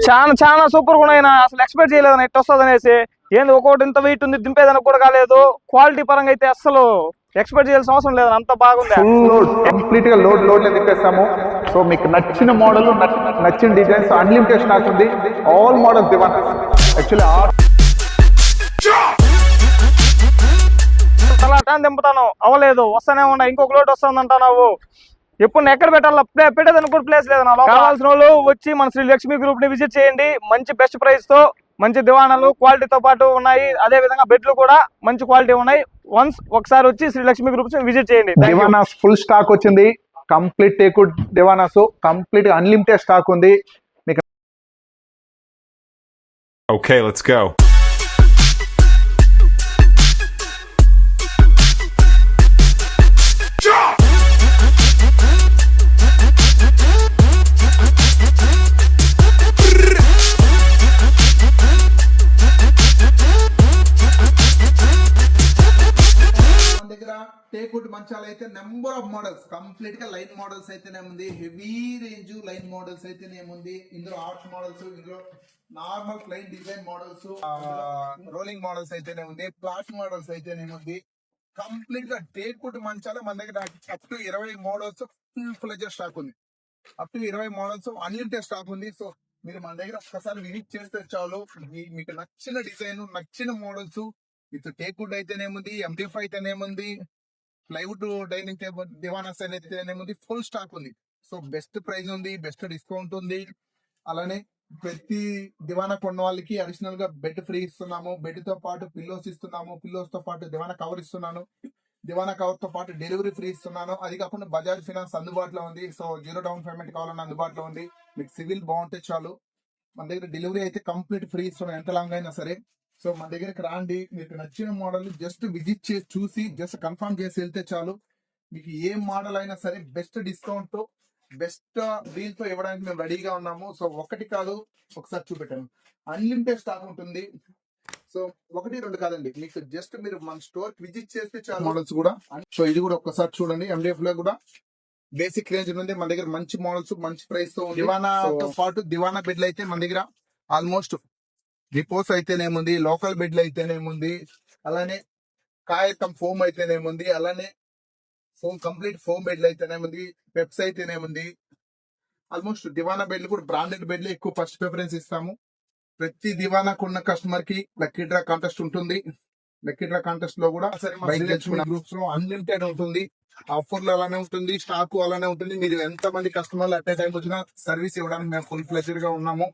చాలా చాలా సూపర్ గా ఉన్నాయి. అసలు ఎక్స్పెక్ట్ చేయలేదు ఎట్ వస్తుంది అనేసి. ఏంది ఒక్కొక్కటి ఇంత వెయిట్ ఉంది, దింపేదానికి కూడా కాలేదు. క్వాలిటీ పరంగా అయితే అసలు ఎక్స్పెక్ట్ చేయాల్సిన అవసరం లేదు, అంత బాగుంది. ఫుల్ లోడ్, కంప్లీట్ గా లోడ్ దింపేస్తాము. సో మీకు నచ్చిన మోడల్, నచ్చిన డిజైన్స్, అన్లిమిటెడ్ స్టాక్ ఉంది. ఆల్ మోడల్స్ దివానా. యాక్చువల్లీ చాలా టైం దింపుతాను అవ్వలేదు, వస్తానే ఉన్నా. ఇంకొక లోడ్ వస్తుంది అంటున్నావు. ఎప్పుడు నేను ఎక్కడ పెట్టాలా, పెట్టేదానికి కూడా ప్లేస్ లేదు. కావాల్సిన వాళ్ళు వచ్చి మన శ్రీ లక్ష్మి గ్రూప్ ని విజిట్ చేయండి. మంచి బెస్ట్ ప్రైస్ తో మంచి దివానాలు క్వాలిటీతో పాటు ఉన్నాయి. అదే విధంగా బెడ్లు కూడా మంచి క్వాలిటీ ఉన్నాయి. ఒకసారి వచ్చి శ్రీ లక్ష్మి గ్రూప్ విజిట్ చేయండి. దివానాస్ ఫుల్ స్టాక్ వచ్చింది. కంప్లీట్ టేక్వుడ్ దివానాస్, కంప్లీట్ అన్లిమిటెడ్ స్టాక్ ఉంది మీకు. Okay, let's go. టేక్వుడ్ మంచాలు అయితే నెంబర్ ఆఫ్ మోడల్స్, కంప్లీట్ గా లైన్ మోడల్స్ అయితేనే ఉంది. హెవీ రేంజ్ లైన్ మోడల్స్ అయితేనే ఉంది. ఇందులో ఆర్చ్ మోడల్స్, ఇందులో normal plain design models, rolling models అయితేనే ఉంది. ప్లాట్ మోడల్స్ అయితేనే ఉంది. కంప్లీట్ గా టేక్వుడ్ మంచాలు మన దగ్గర up to 20 models full fledged stock ఉంది. Up to 20 models unlimited stock ఉంది. సో మీరు మన దగ్గర ఒక్కసారి విజిట్ చేస్తే చాలు. మీకు నచ్చిన డిజైన్, నచ్చిన మోడల్స్ విత్ టేక్వుడ్ అయితేనేముంది, MDF అయితేనేముంది, ప్లైవుడ్ డైనింగ్ టేబుల్ దివానాస్ అయితేనేముంది, ఫుల్ స్టాక్ ఉంది. సో బెస్ట్ ప్రైస్ ఉంది, బెస్ట్ డిస్కౌంట్ ఉంది. అలానే ప్రతి దివానా కొన్న వాళ్ళకి అడిషనల్ గా బెడ్ ఫ్రీ ఇస్తున్నాము. బెడ్ తో పాటు పిల్లోస్ ఇస్తున్నాము. పిల్లోస్ తో పాటు దివానా కవర్ ఇస్తున్నాను. దివానా కవర్ తో పాటు డెలివరీ ఫ్రీ ఇస్తున్నాను. అది కాకుండా బజాజ్ ఫైనాన్స్ అందుబాటులో ఉంది. సో 0 డౌన్ పేమెంట్ కావాలన్నా అందుబాటులో ఉంది. మీకు సివిల్ బాగుంటే చాలు. మన దగ్గర డెలివరీ అయితే కంప్లీట్ ఫ్రీ ఇస్తున్నాం, ఎంత లాంగ్ అయినా సరే. సో మన దగ్గరికి రాండి. మీకు నచ్చిన మోడల్ జస్ట్ విజిట్ చేసి చూసి జస్ట్ కన్ఫర్మ్ చేసి వెళ్తే చాలు. మీకు ఏ మోడల్ అయినా సరే బెస్ట్ డిస్కౌంట్ తో, బెస్ట్ డీల్ తో ఇవ్వడానికి మేము రెడీగా ఉన్నాము. సో ఒకటి కాదు, ఒకసారి చూపెట్టాను. అన్లిమిటెడ్ స్టాక్ ఉంటుంది. సో 1, 2 కాదండి, మీకు జస్ట్ మీరు మన స్టోర్ విజిట్ చేస్తే చాలు. మోడల్స్ కూడా, సో ఇది కూడా ఒక్కసారి చూడండి. MDF లో కూడా బేసిక్ రేంజ్ ఉంది మన దగ్గర. మంచి మోడల్స్, మంచి ప్రైస్ తో. దివానాతో పాటు దివానా బెడ్లు అయితే మన దగ్గర ఆల్మోస్ట్ రిపోర్స్ అయితేనేముంది, లోకల్ బెడ్లు అయితేనేముంది, అలానే కాయకం ఫోమ్ అయితేనేముంది, అలానే కంప్లీట్ ఫోమ్ బెడ్లు అయితేనేముంది, పెప్స్ అయితేనేముంది. ఆల్మోస్ట్ దివానా బెడ్లు కూడా బ్రాండెడ్ బెడ్లు ఎక్కువ ఫస్ట్ ప్రిఫరెన్స్ ఇస్తాము. ప్రతి దివానాకు ఉన్న కస్టమర్ కి లక్కీ డ్రా కాంటెస్ట్ ఉంటుంది. లక్కీ డ్రా కాంటెస్ట్ లో కూడా గ్రూప్స్ లో అన్లిమిటెడ్ ఉంటుంది. ఆఫర్లు అలానే ఉంటుంది, స్టాక్ అలానే ఉంటుంది. మీరు ఎంత మంది కస్టమర్లు అట్ ఏ టైం వచ్చినా సర్వీస్ ఇవ్వడానికి మేము ఫుల్ ఫ్లెజ్డ్ గా ఉన్నాము.